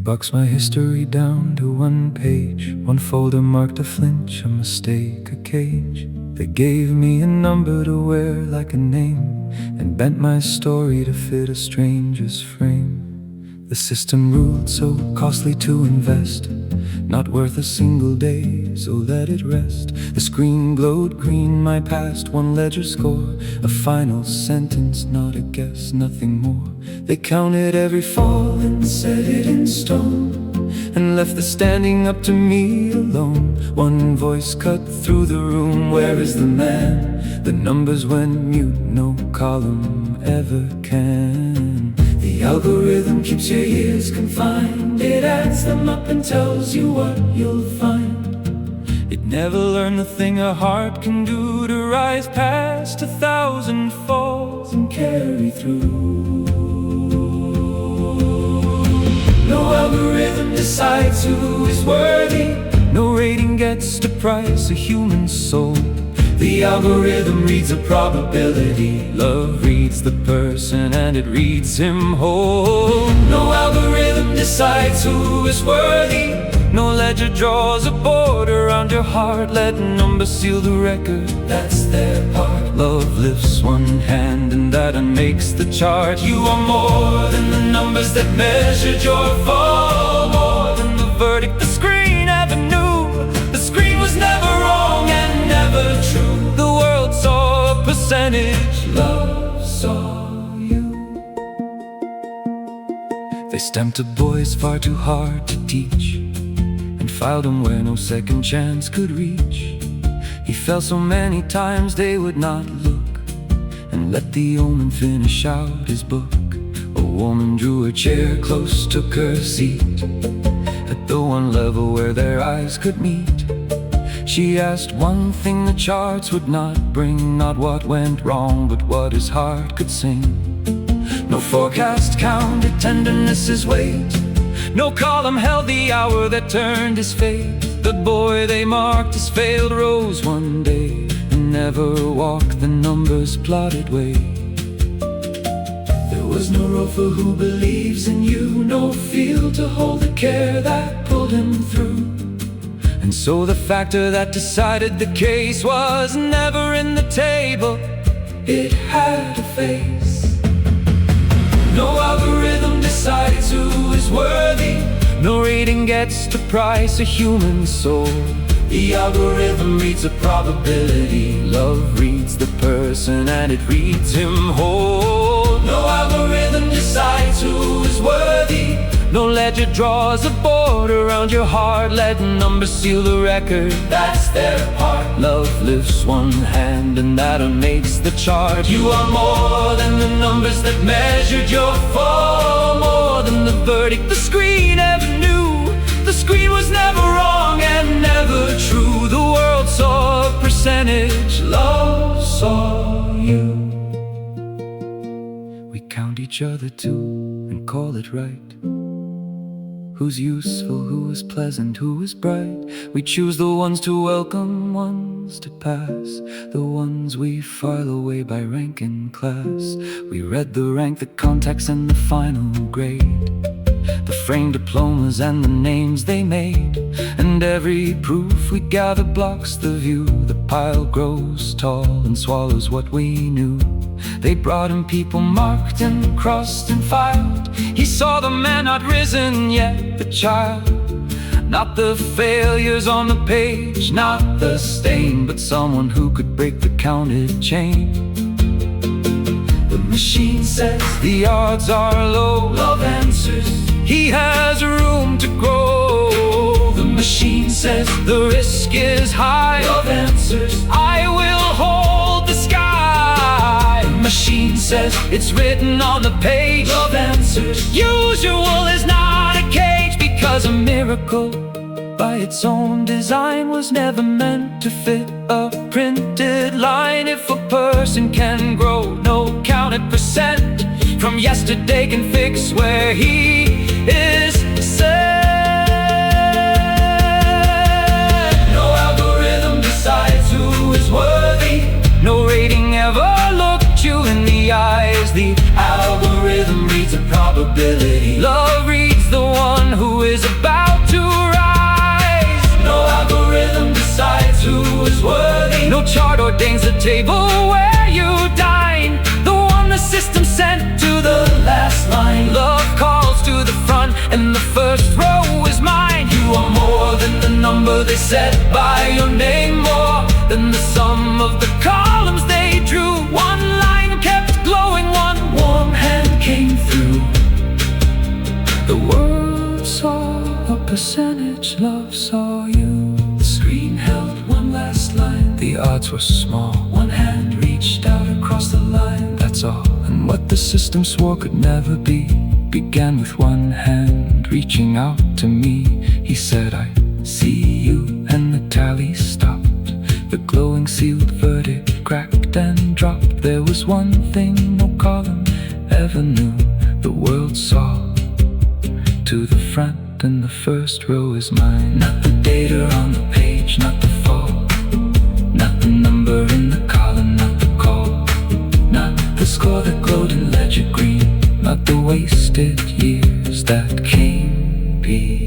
boxed my history down to one page. One folder marked a flinch, a mistake, a cage. They gave me a number to wear like a name, and bent my story to fit a stranger's frame. The system ruled, so costly to invest, not worth a single day, so let it rest. The screen glowed green, my past, one ledger score, a final sentence, not a guess, nothing more. They counted every fall and set it in stone, and left the standing up to me alone. One voice cut through the room, where is the man? The numbers went mute, no column ever can. The algorithm keeps your years confined, it adds them up and tells you what you'll find. It never learned the thing a heart can do, to rise past 1,000 falls and carry through. No algorithm decides who is worthy, no rating gets to price a human soul. The algorithm reads a probability, love reads the person and it reads him whole. No algorithm decides who is worthy, no ledger draws a border around your heart. Let numbers seal the record, that's their part. Love lifts one hand and that unmakes the chart. You are more than the numbers that measured your fall, more than the verdict the screen ever knew. The screen was never wrong and never true. The world saw a percentage, love saw you. They stamped a boys far too hard to teach, and filed him where no second chance could reach. He fell so many times they would not look, and let the omen finish out his book. A woman drew her chair close, took her seat at the one level where their eyes could meet. She asked one thing the charts would not bring, not what went wrong, but what his heart could sing. No forecast counted tenderness' weight, no column held the hour that turned his fate. The boy they marked as failed rose one day, and never walked the numbers' plotted way. There was no road for who believes in you, no field to hold the care that pulled him through. And so the factor that decided the case was never in the table, it had a face. No algorithm decides who is worthy, no rating gets to price a human soul. The algorithm reads a probability, love reads the person and it reads him whole. No algorithm decides who is worthy, no ledger draws a border around your heart. Let numbers seal the record, that's their part. Love lifts one hand and that unmakes the chart. You are more than the numbers that measured your fall, more than the verdict the screen ever knew. The screen was never wrong and never true. The world saw a percentage, love saw you. We count each other too and call it right. Who's useful, who is pleasant, who is bright. We choose the ones to welcome, ones to pass, the ones we file away by rank in class. We read the rank, the contacts and the final grade, the framed diplomas and the names they made. And every proof we gather blocks the view. The pile grows tall and swallows what we knew. They brought him people marked and crossed and filed. He saw the man not risen yet, the child. Not the failures on the page, not the stain, but someone who could break the counted chain. The machine says the odds are low, love answers he has room to grow. The machine says the risk is high, love answers I will hold the sky. The machine says it's written on the page, love answers usual is not a cage, because a miracle by its own design was never meant to fit a printed line. If a person can grow, no counted percent from yesterday can fix where he is set. No algorithm decides who is worthy, no rating ever looked you in the eyes. The algorithm reads a probability, love reads the one who who is worthy. No chart ordains the table where you dine, the one the system sent to the last line. Love calls to the front and the first row is mine. You are more than the number they set by your name, more than the sum of the columns they drew. One line kept glowing, one warm hand came through. The world saw a percentage, love saw you. The screen held one last line, the odds were small. One hand reached out across the line, that's all. And what the system swore could never be began with one hand reaching out to me. He said, I see you, and the tally stopped. The glowing sealed verdict cracked and dropped. There was one thing no column ever knew. The world saw to the front and the first row is mine. Not the data on the page, not the fall, not the number in the column, not the call, not the score that glowed in ledger green, not the wasted years that came be.